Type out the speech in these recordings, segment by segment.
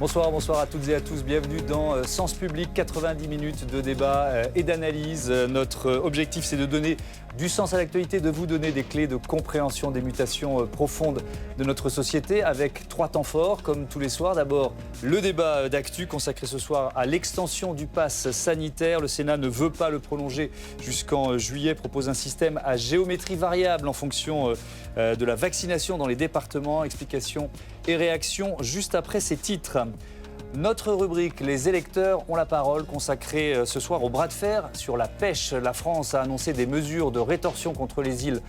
Bonsoir à toutes et à tous. Bienvenue dans Sens Public, 90 minutes de débat et d'analyse. Notre objectif, c'est de donner du sens à l'actualité, de vous donner des clés de compréhension des mutations profondes de notre société avec 3 temps forts, comme tous les soirs. D'abord, le débat d'actu consacré ce soir à l'extension du pass sanitaire. Le Sénat ne veut pas le prolonger jusqu'en juillet, propose un système à géométrie variable en fonction de la vaccination dans les départements. Explications et réactions juste après ces titres. Notre rubrique, les électeurs ont la parole, consacrée ce soir au bras de fer sur la pêche. La France a annoncé des mesures de rétorsion contre les îles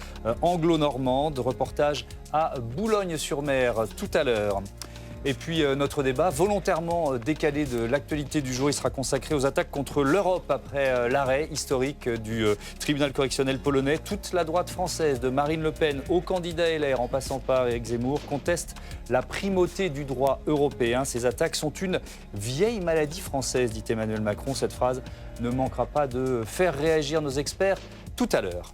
anglo-normandes. Reportage à Boulogne-sur-Mer tout à l'heure. Et puis notre débat volontairement décalé de l'actualité du jour, il sera consacré aux attaques contre l'Europe après l'arrêt historique du tribunal correctionnel polonais. Toute la droite française, de Marine Le Pen au candidat LR en passant par Éric Zemmour, conteste la primauté du droit européen. Ces attaques sont une vieille maladie française, dit Emmanuel Macron. Cette phrase ne manquera pas de faire réagir nos experts tout à l'heure.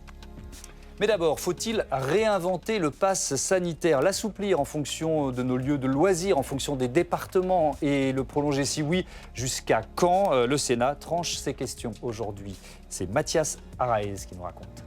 Mais d'abord, faut-il réinventer le pass sanitaire, l'assouplir en fonction de nos lieux de loisirs, en fonction des départements et le prolonger si oui, jusqu'à quand? Le Sénat tranche ces questions aujourd'hui. C'est Mathias Araez qui nous raconte.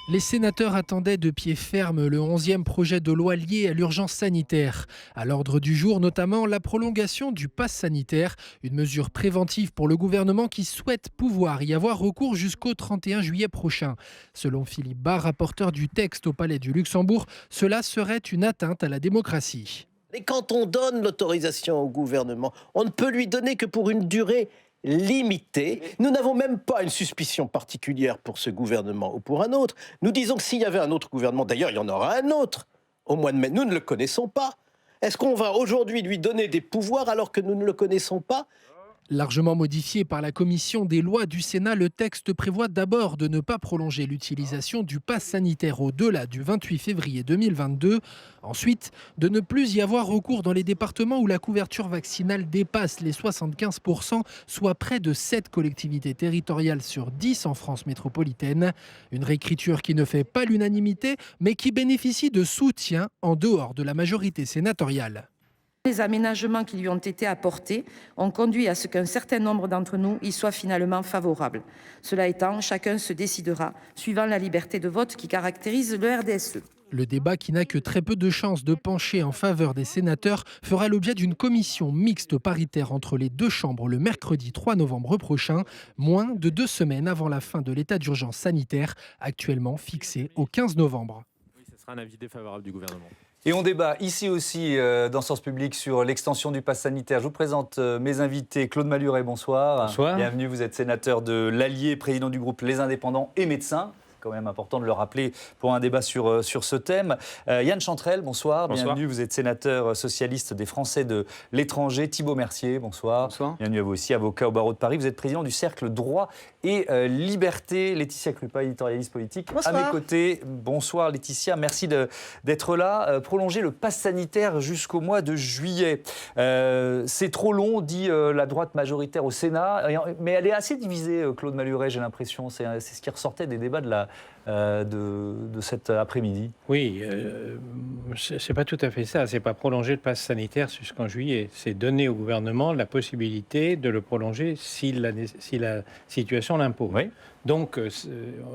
Les sénateurs attendaient de pied ferme le 11e projet de loi lié à l'urgence sanitaire. À l'ordre du jour, notamment la prolongation du pass sanitaire, une mesure préventive pour le gouvernement qui souhaite pouvoir y avoir recours jusqu'au 31 juillet prochain. Selon Philippe Bas, rapporteur du texte au Palais du Luxembourg, cela serait une atteinte à la démocratie. Et quand on donne l'autorisation au gouvernement, on ne peut lui donner que pour une durée limitée. Nous n'avons même pas une suspicion particulière pour ce gouvernement ou pour un autre. Nous disons que s'il y avait un autre gouvernement, d'ailleurs il y en aura un autre au mois de mai, nous ne le connaissons pas. Est-ce qu'on va aujourd'hui lui donner des pouvoirs alors que nous ne le connaissons pas ? Largement modifié par la commission des lois du Sénat, le texte prévoit d'abord de ne pas prolonger l'utilisation du pass sanitaire au-delà du 28 février 2022. Ensuite, de ne plus y avoir recours dans les départements où la couverture vaccinale dépasse les 75%, soit près de 7 collectivités territoriales sur 10 en France métropolitaine. Une réécriture qui ne fait pas l'unanimité, mais qui bénéficie de soutien en dehors de la majorité sénatoriale. Les aménagements qui lui ont été apportés ont conduit à ce qu'un certain nombre d'entre nous y soient finalement favorables. Cela étant, chacun se décidera suivant la liberté de vote qui caractérise le RDSE. Le débat, qui n'a que très peu de chances de pencher en faveur des sénateurs, fera l'objet d'une commission mixte paritaire entre les deux chambres le mercredi 3 novembre prochain, moins de 2 semaines avant la fin de l'état d'urgence sanitaire, actuellement fixé au 15 novembre. Oui, ce sera un avis défavorable du gouvernement. Et on débat ici aussi dans Sens Public sur l'extension du pass sanitaire. Je vous présente mes invités. Claude Malhuret, bonsoir. Bonsoir. Bienvenue, vous êtes sénateur de l'Allier, président du groupe Les Indépendants et médecin. C'est quand même important de le rappeler pour un débat sur ce thème. Yann Chantrel, bonsoir. Bienvenue, vous êtes sénateur socialiste des Français de l'étranger. Thibaut Mercier, bonsoir. Bienvenue à vous aussi, avocat au barreau de Paris. Vous êtes président du Cercle Droit et Liberté. Laetitia Krupa, éditorialiste politique. Bonsoir. À mes côtés, bonsoir Laetitia, merci d'être là. Prolonger le pass sanitaire jusqu'au mois de juillet. C'est trop long, dit la droite majoritaire au Sénat, mais elle est assez divisée, Claude Malhuret, j'ai l'impression. C'est ce qui ressortait des débats de cet après-midi. Oui, c'est pas tout à fait ça. C'est pas prolonger le pass sanitaire jusqu'en juillet. C'est donner au gouvernement la possibilité de le prolonger si la situation l'impose. Oui. Donc,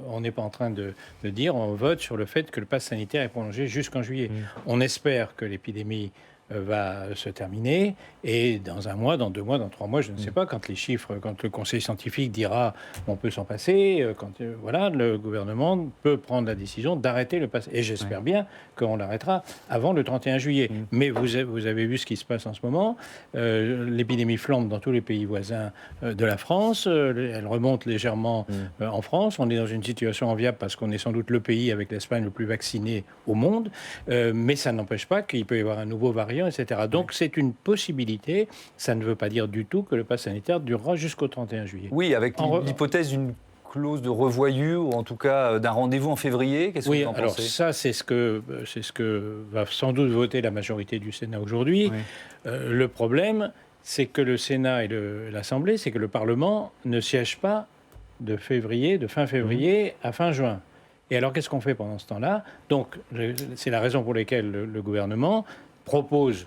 on n'est pas en train de dire, on vote sur le fait que le pass sanitaire est prolongé jusqu'en juillet. On espère que l'épidémie va se terminer et dans 1 mois, dans 2 mois, dans 3 mois, je ne sais pas, quand le conseil scientifique dira on peut s'en passer, voilà, le gouvernement peut prendre la décision d'arrêter le pass. Et j'espère bien qu'on l'arrêtera avant le 31 juillet. Mais vous avez vu ce qui se passe en ce moment. L'épidémie flambe dans tous les pays voisins de la France. Elle remonte légèrement en France. On est dans une situation enviable parce qu'on est sans doute le pays avec l'Espagne le plus vacciné au monde. Mais ça n'empêche pas qu'il peut y avoir un nouveau variant, etc. Donc c'est une possibilité. Ça ne veut pas dire du tout que le pass sanitaire durera jusqu'au 31 juillet. Oui, avec l'hypothèse d'une clause de revoyure, ou en tout cas d'un rendez-vous en février. Qu'est-ce que vous en pensez ? Alors ça, c'est ce que va sans doute voter la majorité du Sénat aujourd'hui. Oui. Le problème, c'est que le Sénat et l'Assemblée, c'est que le Parlement ne siège pas de fin février à fin juin. Et alors, qu'est-ce qu'on fait pendant ce temps-là ? Donc, c'est la raison pour laquelle le gouvernement propose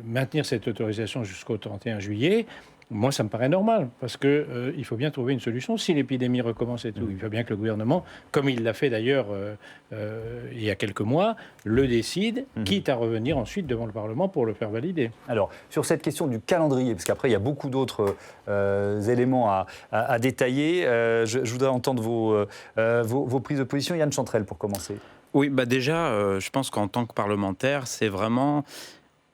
maintenir cette autorisation jusqu'au 31 juillet, moi, ça me paraît normal, parce qu'il faut bien trouver une solution. Si l'épidémie recommence et tout, il faut bien que le gouvernement, comme il l'a fait d'ailleurs il y a quelques mois, le décide, quitte à revenir ensuite devant le Parlement pour le faire valider. Alors, sur cette question du calendrier, parce qu'après, il y a beaucoup d'autres éléments à détailler, je voudrais entendre vos prises de position. Yann Chantrel, pour commencer. Oui, déjà, je pense qu'en tant que parlementaire, c'est vraiment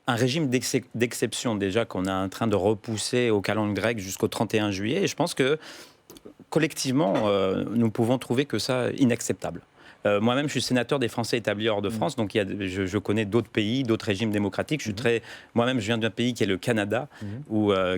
un régime d'exception déjà qu'on est en train de repousser au calendrier grec jusqu'au 31 juillet. Et je pense que collectivement, nous pouvons trouver que ça inacceptable. Moi-même, je suis sénateur des Français établis hors de France, donc je connais d'autres pays, d'autres régimes démocratiques. Moi-même, je viens d'un pays qui est le Canada,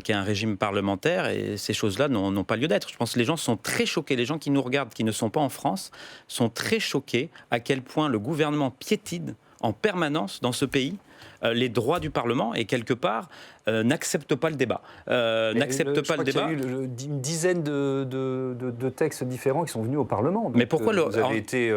qui a un régime parlementaire, et ces choses-là n'ont pas lieu d'être. Je pense que les gens sont très choqués. Les gens qui nous regardent, qui ne sont pas en France, sont très choqués à quel point le gouvernement piétine en permanence dans ce pays les droits du Parlement et quelque part n'accepte pas le débat. N'accepte pas le débat. Il y a eu une dizaine de textes différents qui sont venus au Parlement. Donc, mais pourquoi vous avez été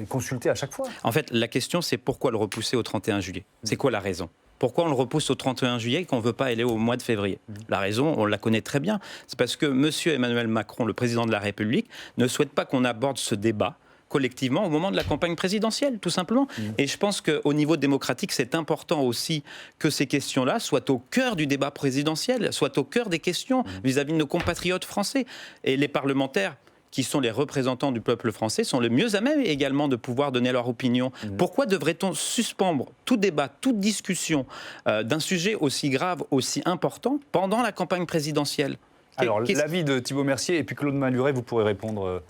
consulté à chaque fois? En fait, la question c'est pourquoi le repousser au 31 juillet? C'est quoi la raison? Pourquoi on le repousse au 31 juillet et qu'on ne veut pas aller au mois de février? La raison, on la connaît très bien. C'est parce que M. Emmanuel Macron, le président de la République, ne souhaite pas qu'on aborde ce débat collectivement au moment de la campagne présidentielle, tout simplement. Et je pense qu'au niveau démocratique, c'est important aussi que ces questions-là soient au cœur du débat présidentiel, soient au cœur des questions vis-à-vis de nos compatriotes français. Et les parlementaires, qui sont les représentants du peuple français, sont le mieux à même également de pouvoir donner leur opinion. Pourquoi devrait-on suspendre tout débat, toute discussion d'un sujet aussi grave, aussi important pendant la campagne présidentielle? Alors, l'avis de Thibault Mercier et puis Claude Malhuret, vous pourrez répondre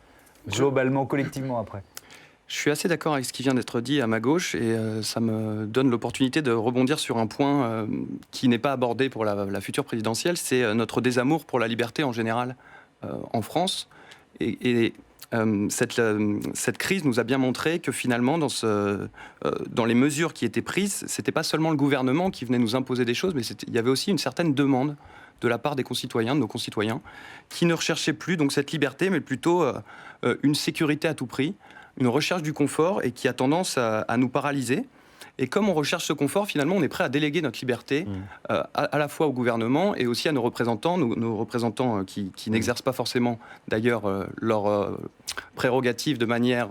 globalement, collectivement après. Je suis assez d'accord avec ce qui vient d'être dit à ma gauche et ça me donne l'opportunité de rebondir sur un point qui n'est pas abordé pour la future présidentielle, c'est notre désamour pour la liberté en général en France. Cette crise nous a bien montré que finalement, dans les mesures qui étaient prises, c'était pas seulement le gouvernement qui venait nous imposer des choses, mais il y avait aussi une certaine demande de la part des concitoyens, de nos concitoyens, qui ne recherchaient plus donc cette liberté, mais plutôt une sécurité à tout prix, une recherche du confort et qui a tendance à nous paralyser. Et comme on recherche ce confort, finalement, on est prêt à déléguer notre liberté à la fois au gouvernement et aussi à nos représentants, nos représentants qui n'exercent pas forcément, d'ailleurs, leurs prérogatives de manière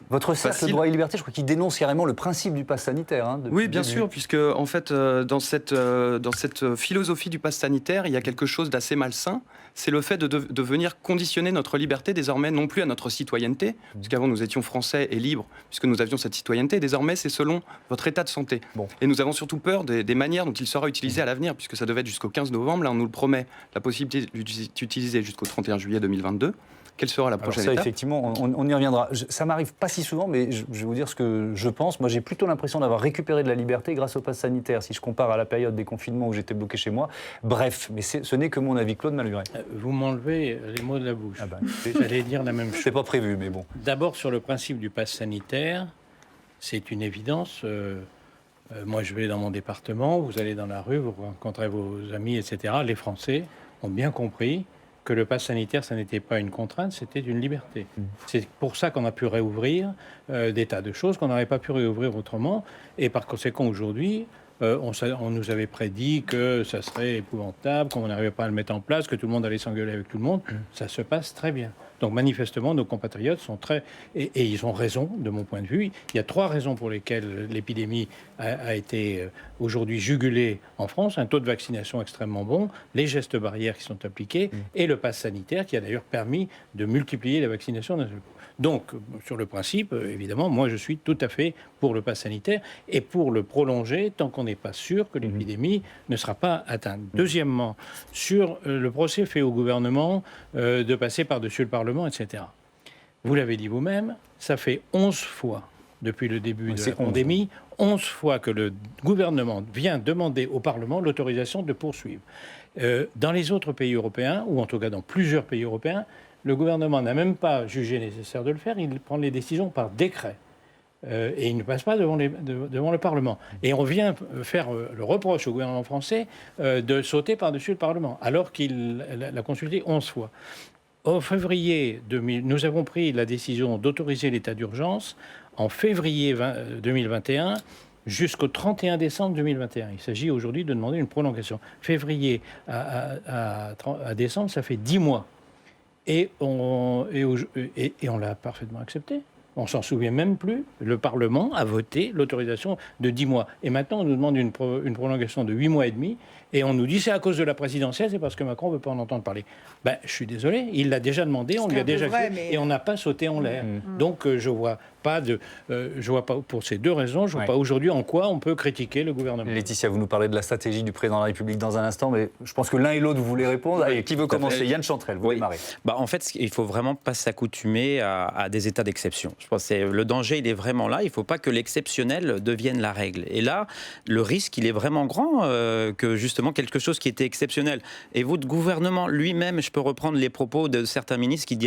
Votre cercle droit et liberté, je crois qu'il dénonce carrément le principe du pass sanitaire. Oui, bien sûr, puisque en fait, dans cette philosophie du pass sanitaire, il y a quelque chose d'assez malsain. C'est le fait de venir conditionner notre liberté désormais non plus à notre citoyenneté, puisqu'avant nous étions français et libres, puisque nous avions cette citoyenneté. Désormais, c'est selon votre état de santé. Et nous avons surtout peur des manières dont il sera utilisé à l'avenir, puisque ça devait être jusqu'au 15 novembre. Là, on nous le promet, la possibilité d'utiliser jusqu'au 31 juillet 2022. Quelle sera la prochaine étape ? Effectivement, on y reviendra. Ça m'arrive pas si souvent, mais je vais vous dire ce que je pense. Moi, j'ai plutôt l'impression d'avoir récupéré de la liberté grâce au pass sanitaire, si je compare à la période des confinements où j'étais bloqué chez moi. Bref, mais ce n'est que mon avis. Claude Malhuret. Vous m'enlevez les mots de la bouche. J'allais dire la même chose. C'est pas prévu, mais bon. D'abord, sur le principe du pass sanitaire, c'est une évidence. Moi, je vais dans mon département, vous allez dans la rue, vous rencontrez vos amis, etc. Les Français ont bien compris que le pass sanitaire, ça n'était pas une contrainte, c'était une liberté. C'est pour ça qu'on a pu réouvrir des tas de choses qu'on n'aurait pas pu réouvrir autrement. Et par conséquent, aujourd'hui, on nous avait prédit que ça serait épouvantable, qu'on n'arrivait pas à le mettre en place, que tout le monde allait s'engueuler avec tout le monde. Ça se passe très bien. Donc manifestement, nos compatriotes sont très... Et ils ont raison, de mon point de vue. Il y a 3 raisons pour lesquelles l'épidémie a été aujourd'hui jugulée en France. Un taux de vaccination extrêmement bon, les gestes barrières qui sont appliqués, et le pass sanitaire qui a d'ailleurs permis de multiplier la vaccination d'un seul coup. Donc, sur le principe, évidemment, moi je suis tout à fait pour le pass sanitaire et pour le prolonger tant qu'on n'est pas sûr que l'épidémie ne sera pas atteinte. Deuxièmement, sur le procès fait au gouvernement de passer par-dessus le Parlement, etc. Vous l'avez dit vous-même, ça fait 11 fois depuis le début de la pandémie, 11 fois que le gouvernement vient demander au Parlement l'autorisation de poursuivre. Dans les autres pays européens, ou en tout cas dans plusieurs pays européens, le gouvernement n'a même pas jugé nécessaire de le faire, il prend les décisions par décret. Et il ne passe pas devant le Parlement. Et on vient faire le reproche au gouvernement français de sauter par-dessus le Parlement, alors qu'il l'a consulté 11 fois. En février 2000, nous avons pris la décision d'autoriser l'état d'urgence en février 2021 jusqu'au 31 décembre 2021. Il s'agit aujourd'hui de demander une prolongation. Février à décembre, ça fait 10 mois. Et on l'a parfaitement accepté. On s'en souvient même plus. Le Parlement a voté l'autorisation de 10 mois. Et maintenant, on nous demande une prolongation de 8 mois et demi. Et on nous dit c'est à cause de la présidentielle, c'est parce que Macron ne veut pas en entendre parler. Ben, je suis désolé, il l'a déjà demandé, on lui a déjà fait, et on n'a pas sauté en l'air. Donc je vois pas pour ces deux raisons, je ne vois pas aujourd'hui en quoi on peut critiquer le gouvernement. Laetitia, vous nous parlez de la stratégie du président de la République dans un instant, mais je pense que l'un et l'autre, vous voulez répondre. Allez, qui veut commencer? Yann Chantrel, vous démarrez. En fait, il ne faut vraiment pas s'accoutumer à des états d'exception. Je pense que le danger, il est vraiment là. Il ne faut pas que l'exceptionnel devienne la règle. Et là, le risque, il est vraiment grand que justement quelque chose qui était exceptionnel. Et votre gouvernement lui-même, je peux reprendre les propos de certains ministres qui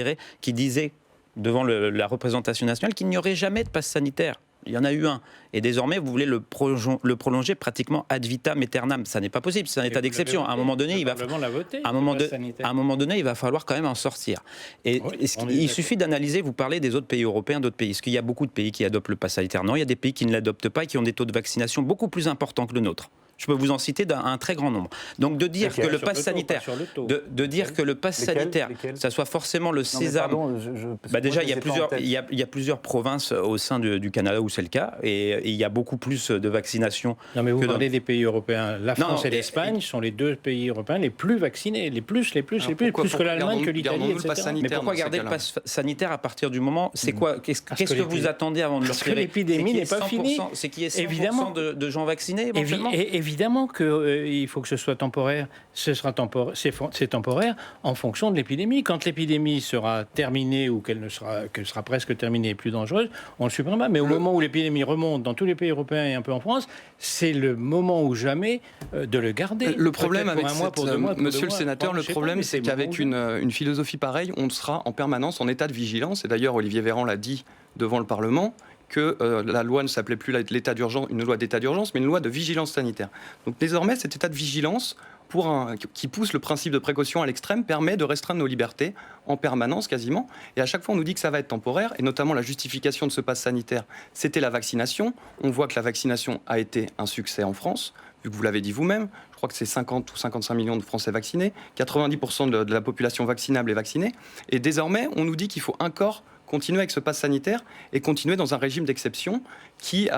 disaient devant la représentation nationale qu'il n'y aurait jamais de passe sanitaire. Il y en a eu un. Et désormais, vous voulez le prolonger pratiquement ad vitam aeternam. Ça n'est pas possible, c'est un état d'exception. À un moment donné, il va falloir quand même en sortir. Et il suffit d'analyser, vous parlez des autres pays européens, d'autres pays. Est-ce qu'il y a beaucoup de pays qui adoptent le pass sanitaire? Non, il y a des pays qui ne l'adoptent pas et qui ont des taux de vaccination beaucoup plus importants que le nôtre. Je peux vous en citer un très grand nombre. Donc de dire que le pass sanitaire, ça soit forcément le sésame. Déjà, il y a plusieurs provinces au sein du Canada où c'est le cas, et il y a beaucoup plus de vaccination. Non, mais vous parlez des pays européens. La France et l'Espagne sont les deux pays européens les plus vaccinés, plus que l'Allemagne, que l'Italie, etc. Mais pourquoi garder le pass sanitaire à partir du moment? C'est quoi? Qu'est-ce que vous attendez avant de le retirer? L'épidémie n'est pas finie. C'est qu'il y ait 100% de gens vaccinés éventuellement. Évidemment qu'il faut que ce soit temporaire. C'est temporaire en fonction de l'épidémie. Quand l'épidémie sera terminée ou qu'elle sera presque terminée et plus dangereuse, on le supprimera. Mais au moment où l'épidémie remonte dans tous les pays européens et un peu en France, c'est le moment ou jamais de le garder. Le problème avec monsieur le sénateur, le problème c'est qu'avec une philosophie pareille, on sera en permanence en état de vigilance. Et d'ailleurs, Olivier Véran l'a dit devant le Parlement, que la loi ne s'appelait plus l'état d'urgence, une loi d'état d'urgence, mais une loi de vigilance sanitaire. Donc désormais, cet état de vigilance, qui pousse le principe de précaution à l'extrême, permet de restreindre nos libertés en permanence quasiment. Et à chaque fois, on nous dit que ça va être temporaire, et notamment la justification de ce pass sanitaire, c'était la vaccination. On voit que la vaccination a été un succès en France, vu que vous l'avez dit vous-même. Je crois que c'est 50 ou 55 millions de Français vaccinés, 90% de la population vaccinable est vaccinée. Et désormais, on nous dit qu'il faut encore continuer avec ce pass sanitaire et continuer dans un régime d'exception qui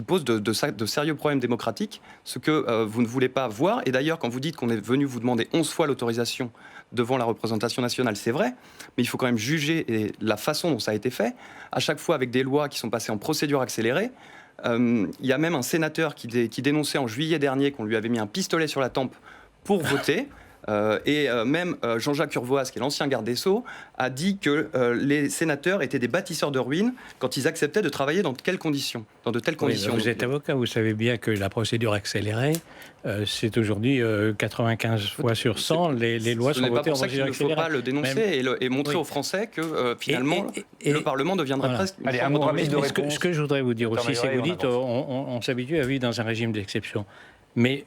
pose de sérieux problèmes démocratiques, ce que vous ne voulez pas voir. Et d'ailleurs, quand vous dites qu'on est venu vous demander 11 fois l'autorisation devant la représentation nationale, c'est vrai, mais il faut quand même juger la façon dont ça a été fait, à chaque fois avec des lois qui sont passées en procédure accélérée. Il y a même un sénateur qui dénonçait en juillet dernier qu'on lui avait mis un pistolet sur la tempe pour voter. Même Jean-Jacques Urvoas, qui est l'ancien garde des Sceaux, a dit que les sénateurs étaient des bâtisseurs de ruines quand ils acceptaient de travailler dans de telles conditions. Vous êtes avocat, vous savez bien que la procédure accélérée, c'est aujourd'hui 95 fois sur 100, les lois sont votées en procédure accélérée. Il ne faut pas le dénoncer et montrer aux Français que finalement le Parlement deviendrait presque une chambre d'enregistrement. Ce que je voudrais vous dire aussi, c'est que vous dites on s'habitue à vivre dans un régime d'exception. Mais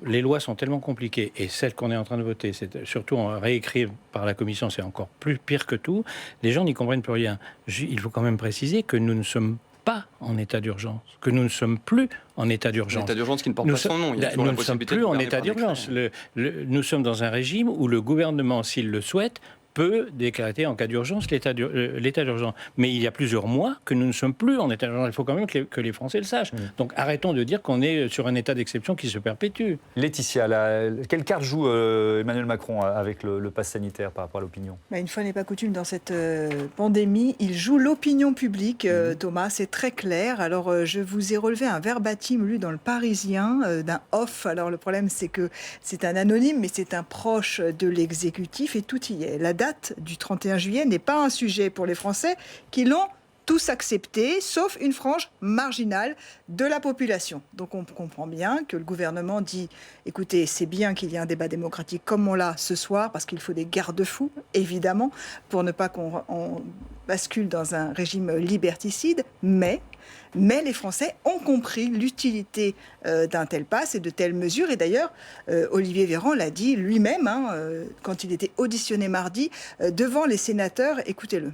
les lois sont tellement compliquées, et celle qu'on est en train de voter, c'est surtout réécrire par la Commission, c'est encore plus pire que tout. Les gens n'y comprennent plus rien. Il faut quand même préciser que nous ne sommes pas en état d'urgence, que nous ne sommes plus en état d'urgence. L'état d'urgence qui ne porte pas son nom. Nous ne sommes plus en état d'urgence. Nous sommes dans un régime où le gouvernement, s'il le souhaite, peut décréter en cas d'urgence l'état d'urgence. Mais il y a plusieurs mois que nous ne sommes plus en état d'urgence. Il faut quand même que les Français le sachent. Donc arrêtons de dire qu'on est sur un état d'exception qui se perpétue. Laetitia, quelle carte joue Emmanuel Macron avec le pass sanitaire par rapport à l'opinion? Une fois n'est pas coutume dans cette pandémie, il joue l'opinion publique, Thomas, c'est très clair. Alors je vous ai relevé un verbatim lu dans le Parisien d'un off. Alors le problème c'est que c'est un anonyme, mais c'est un proche de l'exécutif et tout y est. La date du 31 juillet n'est pas un sujet pour les Français qui l'ont tous accepté, sauf une frange marginale de la population. Donc on comprend bien que le gouvernement dit, écoutez, c'est bien qu'il y ait un débat démocratique comme on l'a ce soir, parce qu'il faut des garde-fous, évidemment, pour ne pas qu'on bascule dans un régime liberticide, mais les Français ont compris l'utilité d'un tel pass et de telles mesures. Et d'ailleurs, Olivier Véran l'a dit lui-même quand il était auditionné mardi devant les sénateurs. Écoutez-le.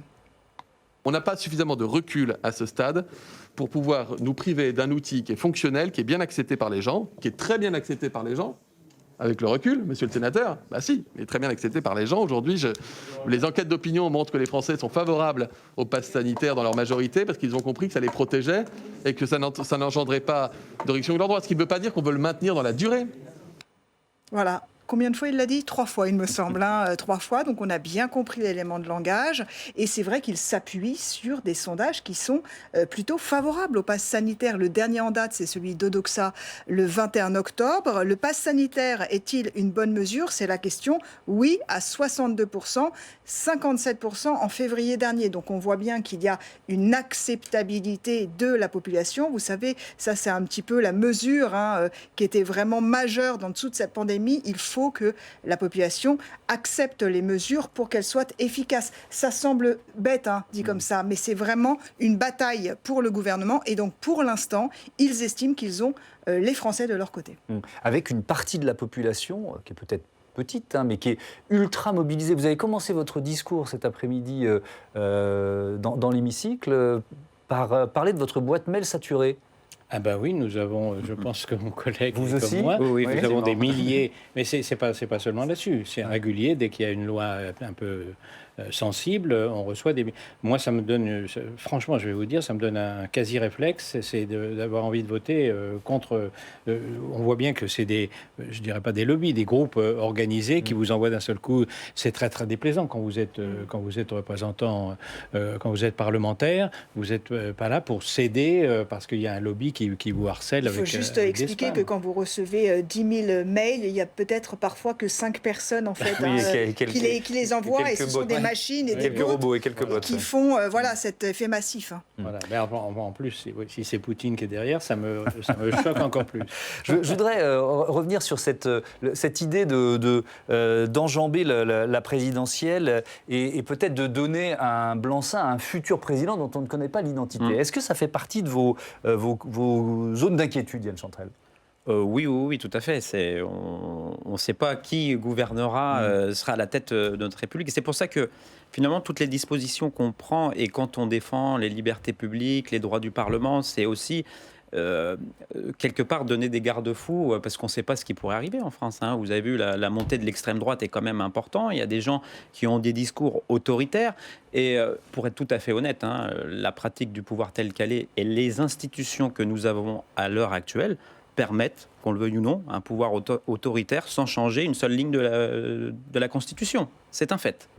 On n'a pas suffisamment de recul à ce stade pour pouvoir nous priver d'un outil qui est fonctionnel, qui est bien accepté par les gens, qui est très bien accepté par les gens. Avec le recul, monsieur le sénateur, bah si, il est très bien accepté par les gens. Aujourd'hui, les enquêtes d'opinion montrent que les Français sont favorables au pass sanitaire dans leur majorité parce qu'ils ont compris que ça les protégeait et que ça n'engendrait pas de réduction de leurs droits. Ce qui ne veut pas dire qu'on veut le maintenir dans la durée. Voilà. Combien de fois il l'a dit ? 3 fois, il me semble. 3 fois, donc on a bien compris l'élément de langage. Et c'est vrai qu'il s'appuie sur des sondages qui sont plutôt favorables au pass sanitaire. Le dernier en date, c'est celui d'Odoxa le 21 octobre. Le pass sanitaire est-il une bonne mesure ? C'est la question. Oui, à 62%, 57% en février dernier. Donc on voit bien qu'il y a une acceptabilité de la population. Vous savez, ça c'est un petit peu la mesure qui était vraiment majeure dans toute cette pandémie. Il faut que la population accepte les mesures pour qu'elles soient efficaces. Ça semble bête, dit comme ça, mais c'est vraiment une bataille pour le gouvernement. Et donc, pour l'instant, ils estiment qu'ils ont les Français de leur côté. Avec une partie de la population qui est peut-être petite, mais qui est ultra mobilisée. Vous avez commencé votre discours cet après-midi dans l'hémicycle par parler de votre boîte mail saturée. Ah ben oui, nous avons, je pense que mon collègue vous comme aussi moi, oui, nous avons des milliers, mais c'est pas seulement là-dessus, c'est régulier, dès qu'il y a une loi un peu sensible, on reçoit des... Moi, ça me donne, franchement, je vais vous dire, ça me donne un quasi-réflexe, c'est d'avoir envie de voter contre... on voit bien que c'est des, je dirais pas des lobbies, des groupes organisés qui vous envoient d'un seul coup. C'est très, très déplaisant quand vous êtes représentant, quand vous êtes parlementaire, vous n'êtes pas là pour céder parce qu'il y a un lobby qui vous harcèle. Il faut juste expliquer que quand vous recevez 10 000 mails, il y a peut-être parfois que 5 personnes en fait qui les envoient, et ce sont des machines et des robots et quelques bots qui font cet effet massif. Voilà. Mais en plus, si c'est Poutine qui est derrière, ça me choque encore plus. Je voudrais revenir sur cette idée d'enjamber la présidentielle et peut-être de donner un blanc-seing à un futur président dont on ne connaît pas l'identité. Est-ce que ça fait partie de vos zones d'inquiétude, Yan Chantrel ? Oui, tout à fait. On ne sait pas qui gouvernera, sera à la tête de notre République. Et c'est pour ça que, finalement, toutes les dispositions qu'on prend, et quand on défend les libertés publiques, les droits du Parlement, c'est aussi, quelque part, donner des garde-fous, parce qu'on ne sait pas ce qui pourrait arriver en France. Vous avez vu, la montée de l'extrême droite est quand même importante. Il y a des gens qui ont des discours autoritaires. Et pour être tout à fait honnête, la pratique du pouvoir telle qu'elle est et les institutions que nous avons à l'heure actuelle permettent, qu'on le veuille ou non, un pouvoir autoritaire sans changer une seule ligne de la Constitution. C'est un fait.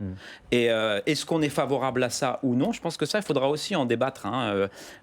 Et est-ce qu'on est favorable à ça ou non ? Je pense que ça, il faudra aussi en débattre.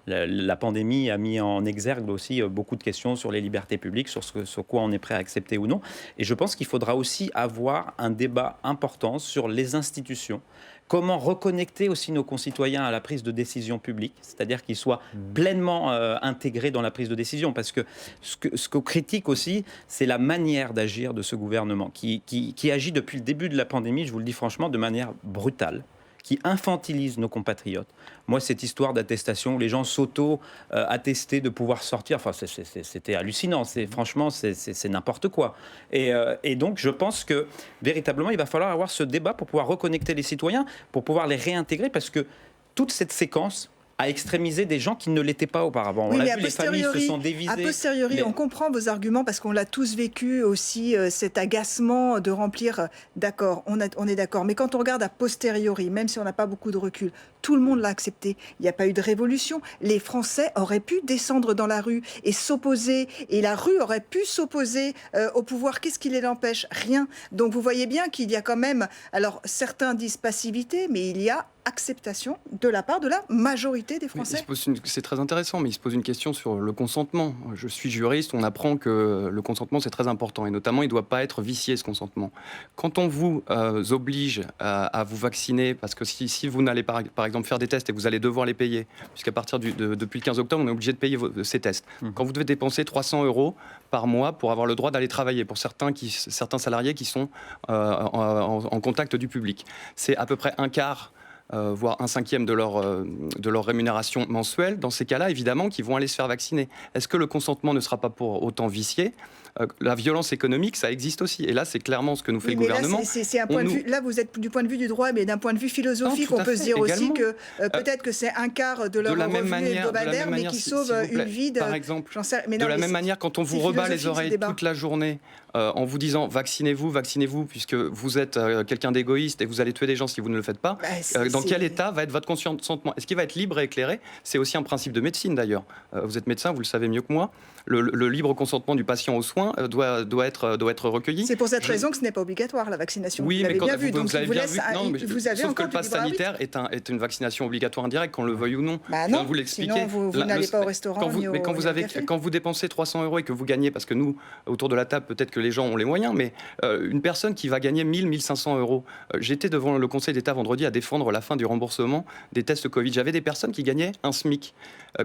La pandémie a mis en exergue aussi beaucoup de questions sur les libertés publiques, sur quoi on est prêt à accepter ou non. Et je pense qu'il faudra aussi avoir un débat important sur les institutions. Comment reconnecter aussi nos concitoyens à la prise de décision publique, c'est-à-dire qu'ils soient pleinement intégrés dans la prise de décision. Parce que ce qu'on critique aussi, c'est la manière d'agir de ce gouvernement qui agit depuis le début de la pandémie, je vous le dis franchement, de manière brutale, qui infantilise nos compatriotes. Moi, cette histoire d'attestation, où les gens s'auto-attestaient de pouvoir sortir, enfin, c'était hallucinant. Franchement, c'est n'importe quoi. Et donc, je pense que, véritablement, il va falloir avoir ce débat pour pouvoir reconnecter les citoyens, pour pouvoir les réintégrer, parce que toute cette séquence a extrémisé des gens qui ne l'étaient pas auparavant. Oui, on l'a vu, les familles se sont divisées. A posteriori, on comprend vos arguments parce qu'on l'a tous vécu aussi, cet agacement de remplir. D'accord, on est d'accord. Mais quand on regarde a posteriori, même si on n'a pas beaucoup de recul, tout le monde l'a accepté. Il n'y a pas eu de révolution. Les Français auraient pu descendre dans la rue et s'opposer. Et la rue aurait pu s'opposer au pouvoir. Qu'est-ce qui les empêche ? Rien. Donc vous voyez bien qu'il y a quand même, alors certains disent passivité, mais il y a acceptation de la part de la majorité des Français. C'est très intéressant, mais il se pose une question sur le consentement. Je suis juriste, on apprend que le consentement c'est très important, et notamment il ne doit pas être vicié, ce consentement. Quand on vous oblige à vous vacciner, parce que si vous n'allez par exemple faire des tests et vous allez devoir les payer, puisqu'à partir depuis le 15 octobre on est obligé de payer ces tests. Quand vous devez dépenser 300 € par mois pour avoir le droit d'aller travailler, pour certains salariés qui sont en contact du public, c'est à peu près un quart voire 1/5 de leur rémunération mensuelle, dans ces cas-là, évidemment, qu'ils vont aller se faire vacciner. Est-ce que le consentement ne sera pas pour autant vicié ? La violence économique, ça existe aussi. Et là, c'est clairement ce que nous fait le gouvernement. Là, c'est un point de vue. Là, vous êtes du point de vue du droit, mais d'un point de vue philosophique, on peut se dire aussi que peut-être que c'est un quart de leur revenu hebdomadaire, mais qui sauve une vie. Par exemple, de la même manière, quand on vous rebat les oreilles toute la journée en vous disant vaccinez-vous, puisque vous êtes quelqu'un d'égoïste et vous allez tuer des gens si vous ne le faites pas, dans quel état va être votre consentement ? Est-ce qu'il va être libre et éclairé ? C'est aussi un principe de médecine d'ailleurs. Vous êtes médecin, vous le savez mieux que moi. Le libre consentement du patient aux soins doit être recueilli. C'est pour cette raison que ce n'est pas obligatoire, la vaccination. Oui, mais vous quand l'avez bien vu. Donc, vous avez sauf que le pass sanitaire est une vaccination obligatoire indirecte, qu'on le veuille ou non. Bah non, vous l'expliquez. Sinon, vous n'allez pas au restaurant. Mais quand vous dépensez 300 € et que vous gagnez, parce que nous, autour de la table, peut-être que les gens ont les moyens, mais une personne qui va gagner 1 500 €, j'étais devant le Conseil d'État vendredi à défendre la fin du remboursement des tests Covid. J'avais des personnes qui gagnaient un SMIC.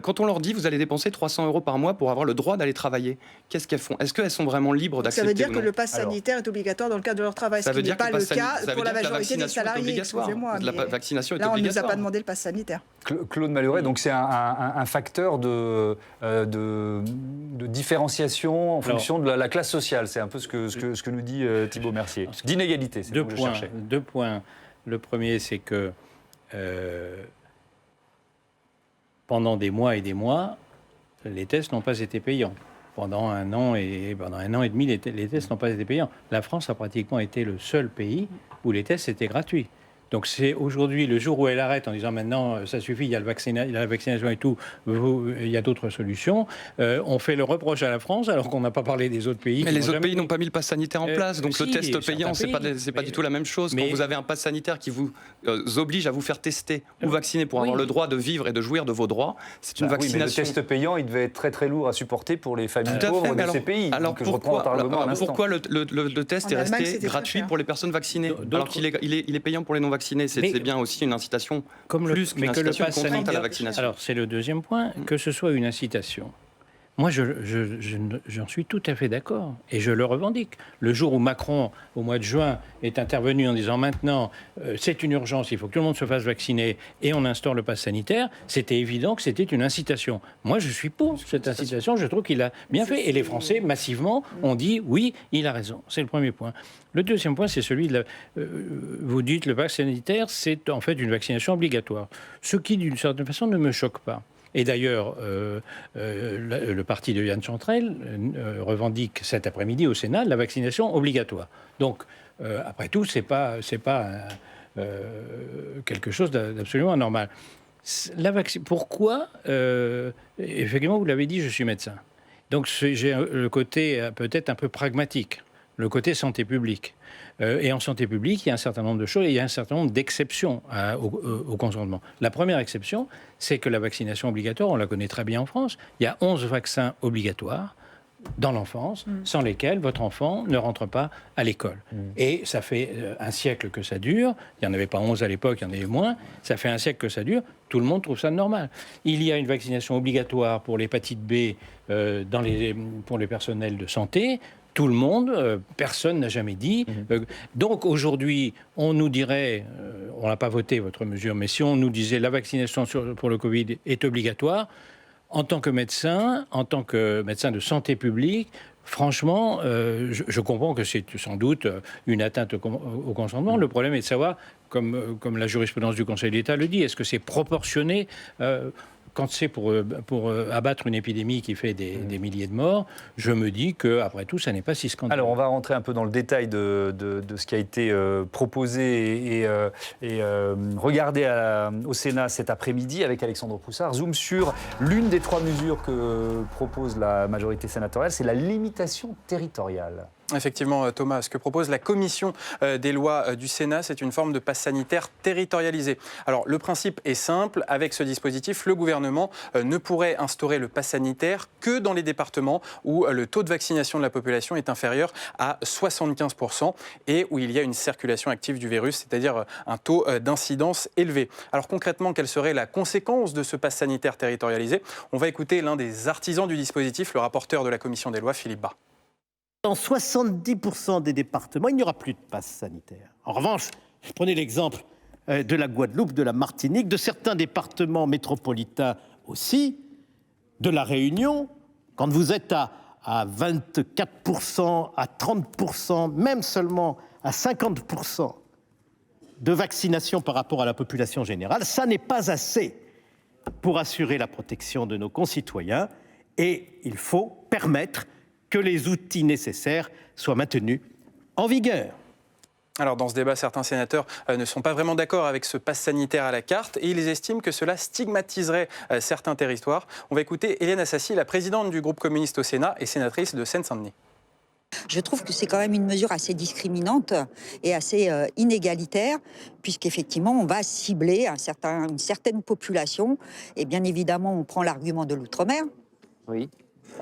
Quand on leur dit, vous allez dépenser 300 € par mois pour avoir le droit d'aller travailler, qu'est-ce qu'elles font ? Est-ce qu'elles sont vraiment libres d'accepter ? Ça veut dire que le pass sanitaire est obligatoire dans le cadre de leur travail, ce qui n'est pas le cas pour la majorité des salariés. Excusez-moi, la vaccination est là, on ne nous a obligatoire. pas demandé le pass sanitaire. Claude Malhuret, donc c'est un facteur de différenciation en fonction de la classe sociale. C'est un peu ce que nous dit Thibault Mercier. D'inégalité, c'est ce que je cherchais. 2 points. Le premier, c'est que pendant des mois et des mois, les tests n'ont pas été payants. Pendant un an et demi, les tests n'ont pas été payants. La France a pratiquement été le seul pays où les tests étaient gratuits. Donc c'est aujourd'hui le jour où elle arrête en disant maintenant ça suffit, il y a la vaccination et tout, il y a d'autres solutions. On fait le reproche à la France alors qu'on n'a pas parlé des autres pays. Mais les autres pays n'ont pas mis le pass sanitaire en place, donc le test payant, c'est pas du tout la même chose. Quand vous avez un pass sanitaire qui vous oblige à vous faire tester ou vacciner pour avoir le droit de vivre et de jouir de vos droits, c'est une vaccination. Oui, mais le test payant, il devait être très très lourd à supporter pour les familles pauvres de ces pays. Alors pourquoi le test est resté gratuit pour les personnes vaccinées alors qu'il est payant pour les non vaccinés? C'est bien aussi une incitation, plus qu'une incitation contrainte à la vaccination. Alors, c'est le deuxième point, que ce soit une incitation. Moi, j'en suis tout à fait d'accord, et je le revendique. Le jour où Macron, au mois de juin, est intervenu en disant maintenant, c'est une urgence, il faut que tout le monde se fasse vacciner, et on instaure le pass sanitaire, c'était évident que c'était une incitation. Moi, je suis pour cette incitation, je trouve qu'il a bien fait. Et les Français, massivement, ont dit, oui, il a raison. C'est le premier point. Le deuxième point, c'est celui de vous dites, le pass sanitaire, c'est en fait une vaccination obligatoire. Ce qui, d'une certaine façon, ne me choque pas. Et d'ailleurs, le parti de Yann Chantrel revendique cet après-midi au Sénat la vaccination obligatoire. Donc, après tout, c'est pas quelque chose d'absolument anormal. Pourquoi effectivement, vous l'avez dit, je suis médecin. Donc, j'ai le côté peut-être un peu pragmatique, le côté santé publique. Et en santé publique, il y a un certain nombre de choses et il y a un certain nombre d'exceptions au consentement. La première exception, c'est que la vaccination obligatoire, on la connaît très bien en France, il y a 11 vaccins obligatoires dans l'enfance, sans lesquels votre enfant ne rentre pas à l'école. Et ça fait un siècle que ça dure, il n'y en avait pas 11 à l'époque, il y en avait moins, ça fait un siècle que ça dure, tout le monde trouve ça normal. Il y a une vaccination obligatoire pour l'hépatite B pour les personnels de santé. Tout le monde, personne n'a jamais dit. Donc aujourd'hui, on nous dirait, on n'a pas voté votre mesure, mais si on nous disait la vaccination pour le Covid est obligatoire, en tant que médecin de santé publique, franchement, je comprends que c'est sans doute une atteinte au consentement. Le problème est de savoir, comme la jurisprudence du Conseil d'État le dit, est-ce que c'est proportionné quand c'est pour abattre une épidémie qui fait des milliers de morts, je me dis qu'après tout, ça n'est pas si scandaleux. Alors, on va rentrer un peu dans le détail de ce qui a été proposé et regardé au Sénat cet après-midi avec Alexandre Poussard. Zoom sur l'une des 3 mesures que propose la majorité sénatoriale, c'est la limitation territoriale. Effectivement, Thomas, ce que propose la commission des lois du Sénat, c'est une forme de passe sanitaire territorialisé. Alors, le principe est simple. Avec ce dispositif, le gouvernement ne pourrait instaurer le passe sanitaire que dans les départements où le taux de vaccination de la population est inférieur à 75% et où il y a une circulation active du virus, c'est-à-dire un taux d'incidence élevé. Alors, concrètement, quelle serait la conséquence de ce passe sanitaire territorialisé ? On va écouter l'un des artisans du dispositif, le rapporteur de la commission des lois, Philippe Bas. Dans 70% des départements, il n'y aura plus de passe sanitaire. En revanche, prenez l'exemple de la Guadeloupe, de la Martinique, de certains départements métropolitains aussi, de la Réunion. Quand vous êtes à 24%, à 30%, même seulement à 50% de vaccination par rapport à la population générale, ça n'est pas assez pour assurer la protection de nos concitoyens et il faut permettre que les outils nécessaires soient maintenus en vigueur. Alors dans ce débat, certains sénateurs ne sont pas vraiment d'accord avec ce pass sanitaire à la carte et ils estiment que cela stigmatiserait certains territoires. On va écouter Éliane Assassi, la présidente du groupe communiste au Sénat et sénatrice de Seine-Saint-Denis. Je trouve que c'est quand même une mesure assez discriminante et assez inégalitaire, puisqu'effectivement, on va cibler une certaine population. Et bien évidemment, on prend l'argument de l'outre-mer. Oui.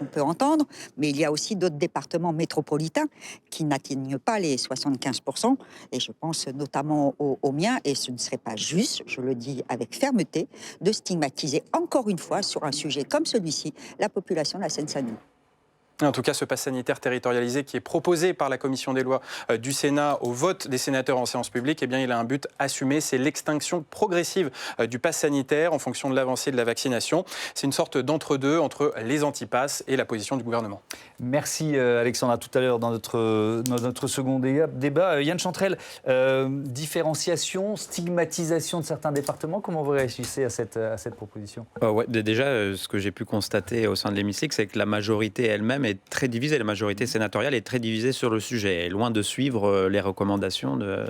On peut entendre, mais il y a aussi d'autres départements métropolitains qui n'atteignent pas les 75%, et je pense notamment au mien, et ce ne serait pas juste, je le dis avec fermeté, de stigmatiser encore une fois sur un sujet comme celui-ci, la population de la Seine-Saint-Denis. En tout cas, ce pass sanitaire territorialisé qui est proposé par la commission des lois du Sénat au vote des sénateurs en séance publique, eh bien, il a un but assumé, c'est l'extinction progressive du pass sanitaire en fonction de l'avancée de la vaccination. C'est une sorte d'entre-deux entre les antipasses et la position du gouvernement. Merci Alexandra. Tout à l'heure dans notre second débat, Yann Chantrel, différenciation, stigmatisation de certains départements, comment vous réagissez à cette proposition ? Ouais, déjà, ce que j'ai pu constater au sein de l'hémicycle, c'est que la majorité elle-même est très divisée. La majorité sénatoriale est très divisée sur le sujet, loin de suivre les recommandations de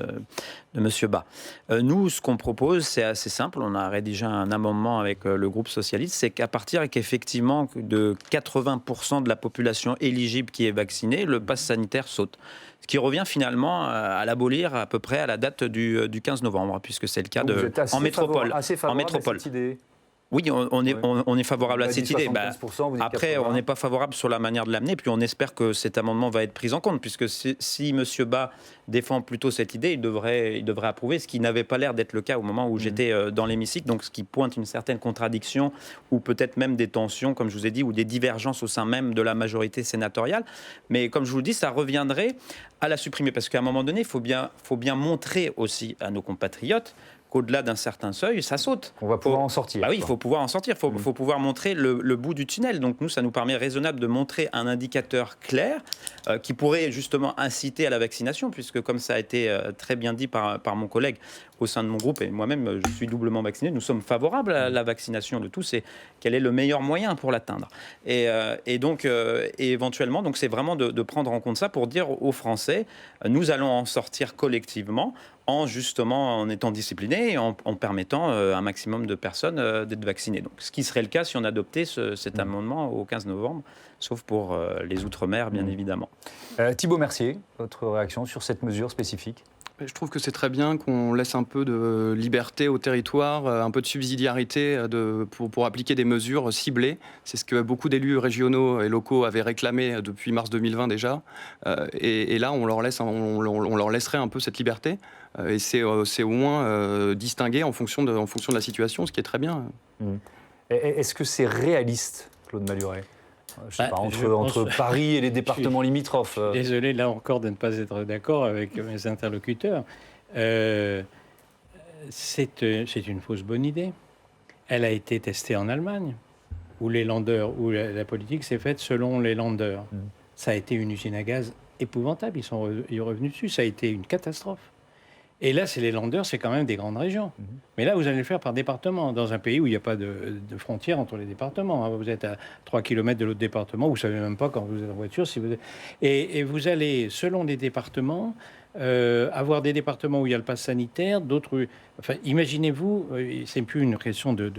M. Bas. Nous, ce qu'on propose, c'est assez simple. On a rédigé un amendement avec le groupe socialiste, c'est qu'à partir qu'effectivement de 80% de la population éligible qui est vaccinée, le pass sanitaire saute. Ce qui revient finalement à l'abolir à peu près à la date du 15 novembre, puisque c'est le cas en métropole. Assez favorable à cette idée. Oui, on est favorable à cette idée. Après, on n'est pas favorable sur la manière de l'amener, puis on espère que cet amendement va être pris en compte, puisque si M. Bas défend plutôt cette idée, il devrait approuver, ce qui n'avait pas l'air d'être le cas au moment où j'étais dans l'hémicycle, donc ce qui pointe une certaine contradiction, ou peut-être même des tensions, comme je vous ai dit, ou des divergences au sein même de la majorité sénatoriale. Mais comme je vous le dis, ça reviendrait à la supprimer, parce qu'à un moment donné, il faut bien montrer aussi à nos compatriotes qu'au-delà d'un certain seuil, ça saute. On va pouvoir en sortir. Bah oui, il faut pouvoir en sortir, il faut pouvoir montrer le bout du tunnel. Donc nous, ça nous permet raisonnable de montrer un indicateur clair qui pourrait justement inciter à la vaccination, puisque comme ça a été très bien dit par mon collègue au sein de mon groupe, et moi-même, je suis doublement vacciné, nous sommes favorables à la vaccination de tous, et quel est le meilleur moyen pour l'atteindre. Et donc, éventuellement, donc c'est vraiment de prendre en compte ça pour dire aux Français, nous allons en sortir collectivement, en étant disciplinés et en permettant à un maximum de personnes d'être vaccinées. Donc, ce qui serait le cas si on adoptait cet amendement au 15 novembre, sauf pour les Outre-mer, bien évidemment. Thibault Mercier, votre réaction sur cette mesure spécifique ? Je trouve que c'est très bien qu'on laisse un peu de liberté au territoire, un peu de subsidiarité pour appliquer des mesures ciblées. C'est ce que beaucoup d'élus régionaux et locaux avaient réclamé depuis mars 2020 déjà. Et là, on leur laisserait un peu cette liberté. Et c'est au moins distingué en fonction de la situation, ce qui est très bien. Est-ce que c'est réaliste, Claude Malhuret ? Je sais pas, entre Paris et les départements limitrophes. Désolé, là encore, de ne pas être d'accord avec mes interlocuteurs. C'est une fausse bonne idée. Elle a été testée en Allemagne, où les Länder, où la politique s'est faite selon les Länder. Ça a été une usine à gaz épouvantable. Ils sont revenus dessus. Ça a été une catastrophe. Et là, les Länder, c'est quand même des grandes régions. Mais là, vous allez le faire par département, dans un pays où il n'y a pas de frontière entre les départements. Vous êtes à 3 km de l'autre département, vous ne savez même pas quand vous êtes en voiture. Et vous allez, selon les départements, avoir des départements où il y a le pass sanitaire, d'autres... Enfin, imaginez-vous, c'est plus une question de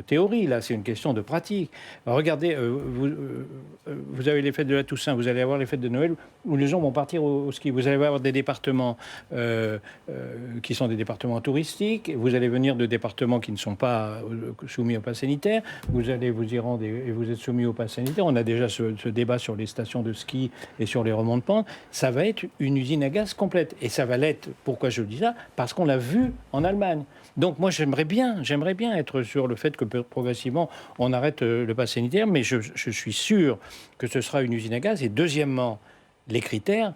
théorie, là, c'est une question de pratique. Regardez, vous avez les fêtes de la Toussaint, vous allez avoir les fêtes de Noël, où les gens vont partir au ski. Vous allez avoir des départements qui sont des départements touristiques, vous allez venir de départements qui ne sont pas soumis au pass sanitaire, vous allez vous y rendre et vous êtes soumis au pass sanitaire. On a déjà ce débat sur les stations de ski et sur les remontes de pente. Ça va être une usine à gaz complète. Et ça va l'être, pourquoi je dis ça ? Parce qu'on l'a vu en Allemagne. Donc moi, j'aimerais bien être sur le fait que progressivement, on arrête le pass sanitaire, mais je suis sûr que ce sera une usine à gaz. Et deuxièmement, les critères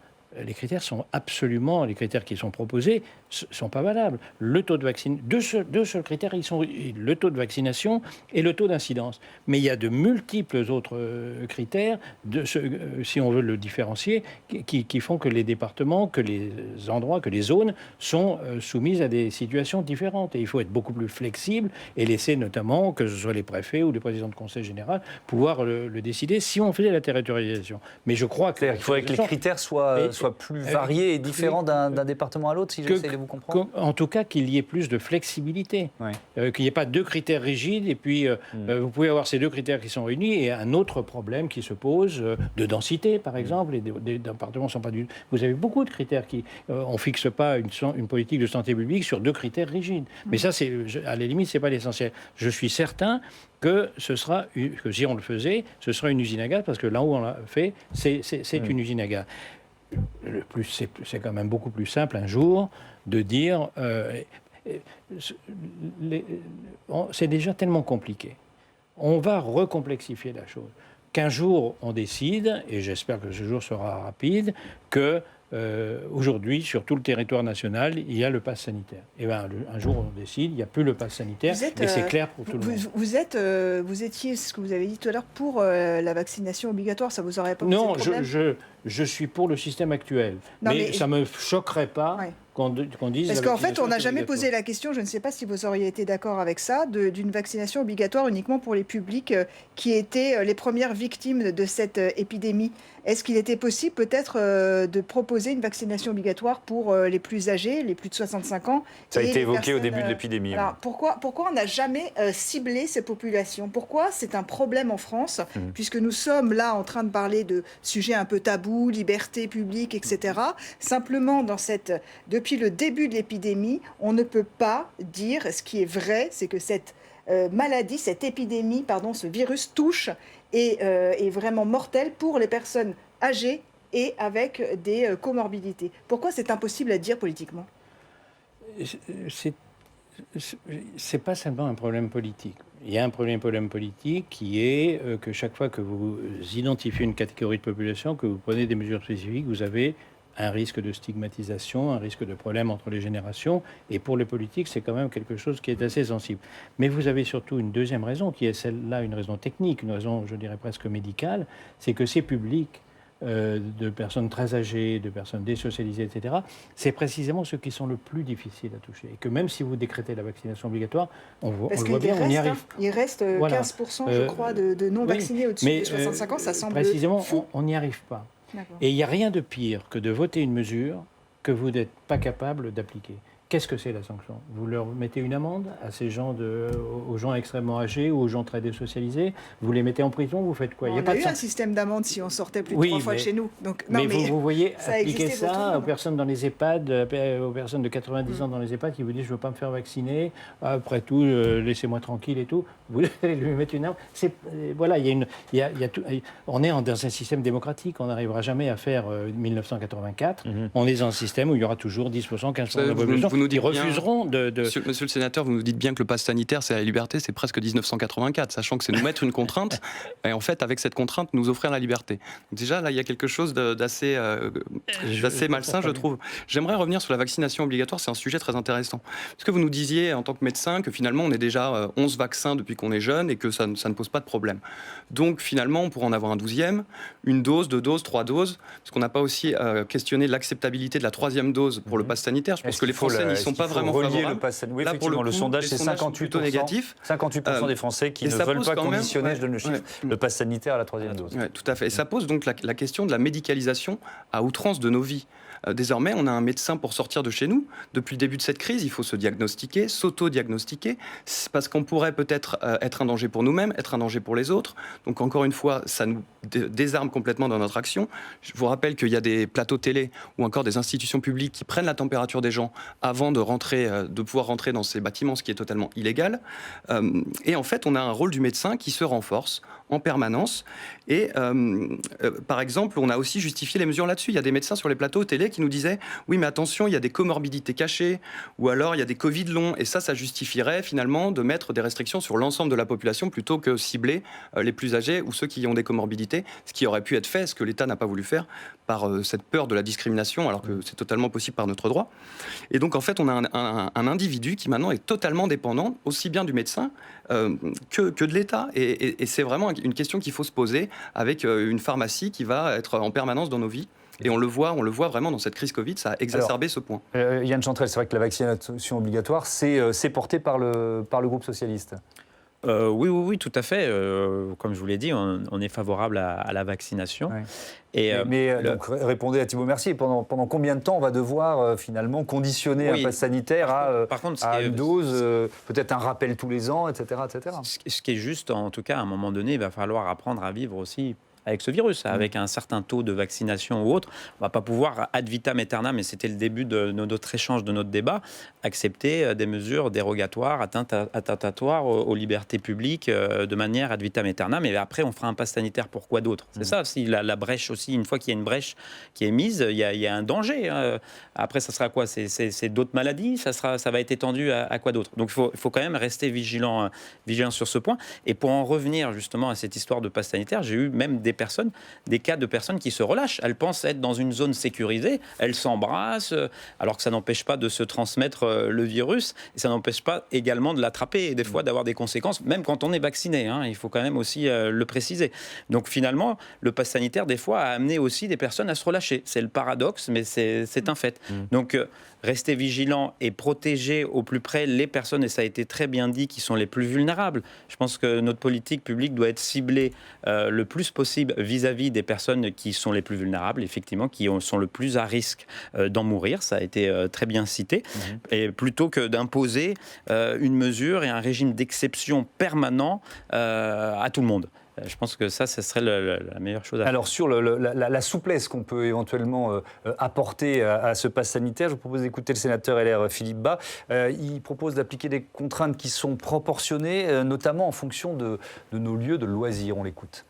sont absolument, les critères qui sont proposés sont pas valables. Le taux de vaccination, deux seuls critères, ils sont le taux de vaccination et le taux d'incidence. Mais il y a de multiples autres critères, si on veut le différencier, qui font que les départements, que les endroits, que les zones sont soumises à des situations différentes. Et il faut être beaucoup plus flexible et laisser notamment, que ce soit les préfets ou les présidents de conseil général, pouvoir le décider si on faisait la territorialisation. Mais je crois qu'il faudrait que les critères soient plus variés et différents d'un département à l'autre, si j'essaie de vous comprendre. En tout cas, qu'il y ait plus de flexibilité. Qu'il n'y ait pas 2 critères rigides et puis vous pouvez avoir ces 2 critères qui sont réunis et un autre problème qui se pose de densité, par exemple. Les départements sont pas du... Vous avez beaucoup de critères qui... on ne fixe pas une politique de santé publique sur 2 critères rigides. Mais ça, à la limite, ce n'est pas l'essentiel. Je suis certain que que si on le faisait, ce sera une usine à gaz, parce que là où on l'a fait, c'est une usine à gaz. C'est quand même beaucoup plus simple un jour de dire... c'est déjà tellement compliqué. On va recomplexifier la chose. Qu'un jour, on décide, et j'espère que ce jour sera rapide, que aujourd'hui, sur tout le territoire national, il y a le pass sanitaire. Et bien, un jour, on décide, il n'y a plus le pass sanitaire, et c'est clair pour tout le monde. Vous étiez, ce que vous avez dit tout à l'heure, pour la vaccination obligatoire, ça vous aurait pas posé de problème ? Non, je suis pour le système actuel. Mais ça ne me choquerait pas qu'on dise... Parce qu'en fait, on n'a jamais posé la question, je ne sais pas si vous auriez été d'accord avec ça, d'une vaccination obligatoire uniquement pour les publics qui étaient les premières victimes de cette épidémie. Est-ce qu'il était possible peut-être de proposer une vaccination obligatoire pour les plus âgés, les plus de 65 ans? Ça a été évoqué au début de l'épidémie. Alors, pourquoi on n'a jamais ciblé ces populations? Pourquoi c'est un problème en France, puisque nous sommes là en train de parler de sujets un peu tabous, liberté publique, etc. Simplement, depuis le début de l'épidémie, on ne peut pas dire, ce qui est vrai, c'est que cette maladie, cette épidémie, ce virus touche et est vraiment mortel pour les personnes âgées et avec des comorbidités. Pourquoi c'est impossible à dire politiquement? C'est pas seulement un problème politique. Il y a un problème politique qui est que chaque fois que vous identifiez une catégorie de population, que vous prenez des mesures spécifiques, vous avez un risque de stigmatisation, un risque de problème entre les générations. Et pour les politiques, c'est quand même quelque chose qui est assez sensible. Mais vous avez surtout une deuxième raison, qui est celle-là, une raison technique, une raison, je dirais, presque médicale, c'est que ces publics de personnes très âgées, de personnes désocialisées, etc., c'est précisément ceux qui sont le plus difficiles à toucher. Et que même si vous décrétez la vaccination obligatoire, on le voit bien, on y arrive. Il reste 15%, je crois, de non-vaccinés au-dessus de 65 ans, ça semble précisément, fou. On n'y arrive pas. Et il n'y a rien de pire que de voter une mesure que vous n'êtes pas capable d'appliquer. Qu'est-ce que c'est la sanction? Vous leur mettez une amende à ces gens aux gens extrêmement âgés ou aux gens très désocialisés? Vous les mettez en prison? Vous faites quoi? On a eu un système d'amende si on sortait plus de 3 fois de chez nous. Donc, mais vous voyez appliquer ça aux personnes dans les EHPAD, aux personnes de 90 ans dans les EHPAD qui vous disent « je ne veux pas me faire vacciner, après tout, laissez-moi tranquille et tout ». Vous allez lui mettre une amende. Voilà, on est dans un système démocratique. On n'arrivera jamais à faire 1984. On est dans un système où il y aura toujours 10%, 15% de la population qui refuseront de... Monsieur le sénateur, vous nous dites bien que le pass sanitaire, c'est la liberté, c'est presque 1984, sachant que c'est nous mettre une contrainte, et en fait, avec cette contrainte, nous offrir la liberté. Donc déjà, là, il y a quelque chose d'assez malsain, je trouve. J'aimerais revenir sur la vaccination obligatoire, c'est un sujet très intéressant. Parce que vous nous disiez, en tant que médecin, que finalement, on est déjà 11 vaccins depuis qu'on est jeune, et que ça ne pose pas de problème. Donc, finalement, on pourrait en avoir un 12e, une dose, 2 doses, 3 doses, parce qu'on n'a pas aussi questionné l'acceptabilité de la 3e dose pour le pass sanitaire. Je pense que les Français n'y sont pas vraiment favorables. Oui, là, pour le sondage, c'est 58% négatif. 58% des Français qui ne veulent pas conditionner, je donne le chiffre, le pass sanitaire à la 3e dose. Ouais, tout à fait. Et ça pose donc la question de la médicalisation à outrance de nos vies. Désormais, on a un médecin pour sortir de chez nous. Depuis le début de cette crise, il faut se diagnostiquer, s'auto-diagnostiquer, parce qu'on pourrait peut-être être un danger pour nous-mêmes, être un danger pour les autres. Donc encore une fois, ça nous désarme complètement dans notre action. Je vous rappelle qu'il y a des plateaux télé ou encore des institutions publiques qui prennent la température des gens avant de pouvoir rentrer dans ces bâtiments, ce qui est totalement illégal. Et en fait, on a un rôle du médecin qui se renforce en permanence. Et par exemple, on a aussi justifié les mesures là-dessus. Il y a des médecins sur les plateaux télé qui nous disaient « Oui, mais attention, il y a des comorbidités cachées, ou alors il y a des Covid longs. » Et ça justifierait finalement de mettre des restrictions sur l'ensemble de la population plutôt que cibler les plus âgés ou ceux qui ont des comorbidités, ce qui aurait pu être fait, ce que l'État n'a pas voulu faire, par cette peur de la discrimination, alors que c'est totalement possible par notre droit. Et donc, en fait, on a un individu qui maintenant est totalement dépendant, aussi bien du médecin que de l'État. Et c'est vraiment une question qu'il faut se poser avec une pharmacie qui va être en permanence dans nos vies. Et on le voit vraiment dans cette crise Covid, ça a exacerbé ce point. Yann Chantrel, c'est vrai que la vaccination obligatoire, c'est porté par le groupe socialiste. Oui, tout à fait. Comme je vous l'ai dit, on est favorable à la vaccination. Ouais. Et, donc, répondez à Thibault Mercier. Pendant combien de temps on va devoir finalement conditionner un pass sanitaire à une dose, peut-être un rappel tous les ans, etc. Ce qui est juste, en tout cas, à un moment donné, il va falloir apprendre à vivre aussi avec ce virus, avec un certain taux de vaccination ou autre. On ne va pas pouvoir, ad vitam aeternam, mais c'était le début de notre échange, de notre débat, accepter des mesures dérogatoires, attentatoires aux libertés publiques de manière ad vitam aeternam. Et après, on fera un pass sanitaire pour quoi d'autre ? C'est ça, si la brèche aussi, une fois qu'il y a une brèche qui est mise, il y a un danger. Après, ça sera quoi ? C'est d'autres maladies ? Ça va être étendu à quoi d'autre ? Donc, il faut quand même rester vigilant sur ce point. Et pour en revenir justement à cette histoire de pass sanitaire, j'ai eu même des cas de personnes qui se relâchent. Elles pensent être dans une zone sécurisée, elles s'embrassent, alors que ça n'empêche pas de se transmettre le virus, et ça n'empêche pas également de l'attraper, et des fois d'avoir des conséquences, même quand on est vacciné, il faut quand même aussi le préciser. Donc finalement, le pass sanitaire, des fois, a amené aussi des personnes à se relâcher. C'est le paradoxe, mais c'est un fait. Donc, rester vigilant et protéger au plus près les personnes, et ça a été très bien dit, qui sont les plus vulnérables. Je pense que notre politique publique doit être ciblée le plus possible vis-à-vis des personnes qui sont les plus vulnérables, effectivement, qui sont le plus à risque d'en mourir. Ça a été très bien cité. Et plutôt que d'imposer une mesure et un régime d'exception permanent à tout le monde. Je pense que ça serait la meilleure chose à faire. Alors, sur la souplesse qu'on peut éventuellement apporter à ce pass sanitaire, je vous propose d'écouter le sénateur LR Philippe Bas. Il propose d'appliquer des contraintes qui sont proportionnées, notamment en fonction de nos lieux de loisirs. On l'écoute.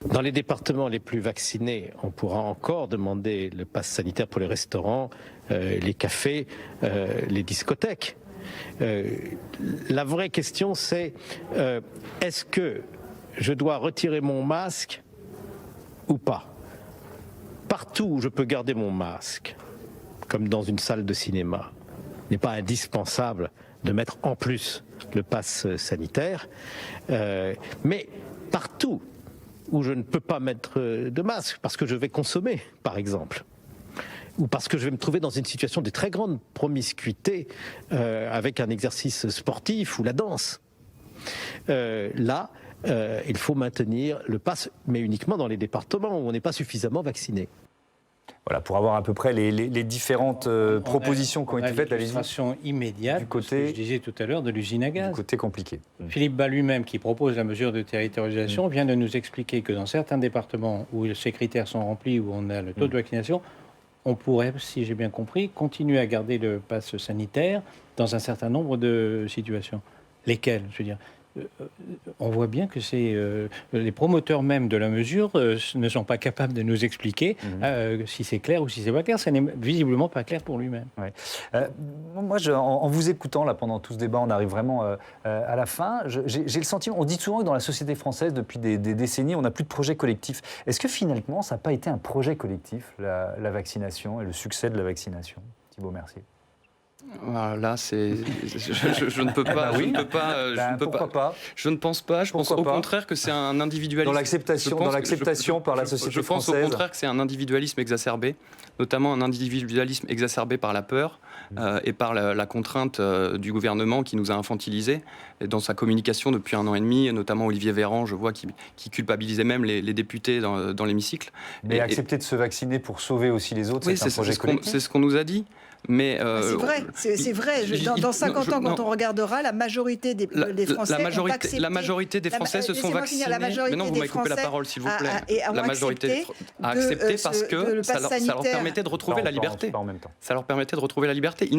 Dans les départements les plus vaccinés, on pourra encore demander le pass sanitaire pour les restaurants, les cafés, les discothèques. La vraie question, c'est est-ce que je dois retirer mon masque ou pas ? Partout où je peux garder mon masque, comme dans une salle de cinéma, il n'est pas indispensable de mettre en plus le pass sanitaire. Mais partout où je ne peux pas mettre de masque, parce que je vais consommer, par exemple, ou parce que je vais me trouver dans une situation de très grande promiscuité avec un exercice sportif ou la danse, là, il faut maintenir le pass, mais uniquement dans les départements où on n'est pas suffisamment vacciné. Voilà, pour avoir à peu près les différentes propositions qui ont été faites. L'illustration immédiate, du côté, je disais tout à l'heure, de l'usine à gaz. Du côté compliqué. Philippe Bas lui-même, qui propose la mesure de territorialisation, vient de nous expliquer que dans certains départements où ces critères sont remplis, où on a le taux de vaccination, on pourrait, si j'ai bien compris, continuer à garder le pass sanitaire dans un certain nombre de situations. Lesquelles, je veux dire ? On voit bien que les promoteurs même de la mesure ne sont pas capables de nous expliquer si c'est clair ou si c'est pas clair. Ça n'est visiblement pas clair pour lui-même. Ouais. Moi, en vous écoutant là pendant tout ce débat, on arrive vraiment à la fin. J'ai le sentiment, on dit souvent que dans la société française, depuis des décennies, on n'a plus de projet collectif. Est-ce que finalement, ça n'a pas été un projet collectif, la vaccination et le succès de la vaccination ? Thibault Mercier. Là, je ne peux pas. Pourquoi pas ? Je ne pense pas. Je pense au contraire que c'est un individualisme. Dans l'acceptation par la société française. Je pense au contraire que c'est un individualisme exacerbé, notamment un individualisme exacerbé par la peur et par la contrainte du gouvernement qui nous a infantilisés. Et dans sa communication depuis 1 an et demi, notamment Olivier Véran, je vois, qui culpabilisait même les députés dans l'hémicycle. Mais accepter de se vacciner pour sauver aussi les autres, oui, c'est un projet collectif. C'est ce qu'on nous a dit. Mais c'est vrai, c'est vrai. Dans 50 ans, quand on regardera, la majorité des Français la majorité des Français se sont vaccinés. Mais non, vous m'avez coupé la parole, s'il vous plaît. La majorité a accepté parce que ça leur permettait de retrouver la liberté. Ça leur permettait de retrouver la liberté.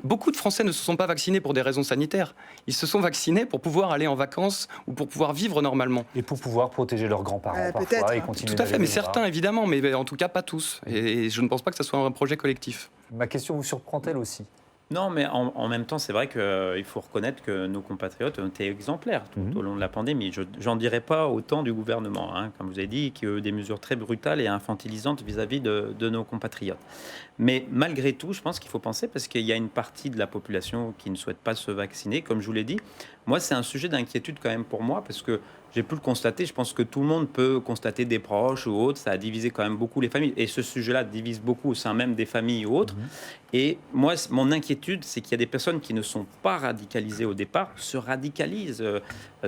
Beaucoup de Français ne se sont pas vaccinés pour des raisons sanitaires. Ils se sont vaccinés pour pouvoir aller en vacances ou pour pouvoir vivre normalement. Et pour pouvoir protéger leurs grands-parents parfois et continuer. Tout à fait, mais certains évidemment, mais en tout cas pas tous. Et je ne pense pas que ce soit un projet collectif. Ma question vous surprend-elle aussi ? Non, mais en même temps, c'est vrai qu'il faut reconnaître que nos compatriotes ont été exemplaires tout au long de la pandémie. J'en dirais pas autant du gouvernement, comme vous avez dit, qui a eu des mesures très brutales et infantilisantes vis-à-vis de nos compatriotes. Mais malgré tout, je pense qu'il faut penser, parce qu'il y a une partie de la population qui ne souhaite pas se vacciner, comme je vous l'ai dit. Moi, c'est un sujet d'inquiétude quand même pour moi, parce que j'ai pu le constater, je pense que tout le monde peut constater des proches ou autres, ça a divisé quand même beaucoup les familles, et ce sujet-là divise beaucoup au sein même des familles ou autres. Et moi, mon inquiétude, c'est qu'il y a des personnes qui ne sont pas radicalisées au départ, se radicalisent,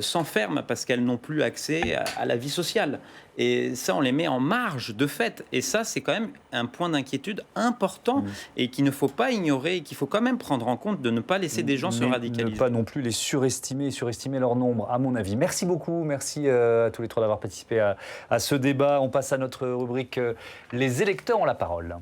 s'enferment parce qu'elles n'ont plus accès à la vie sociale. Et ça, on les met en marge de fait. Et ça, c'est quand même un point d'inquiétude important et qu'il ne faut pas ignorer et qu'il faut quand même prendre en compte de ne pas laisser des gens se radicaliser. Ne pas non plus les surestimer leur nombre, à mon avis. Merci beaucoup. Merci à tous les trois d'avoir participé à ce débat. On passe à notre rubrique « Les électeurs ont la parole ».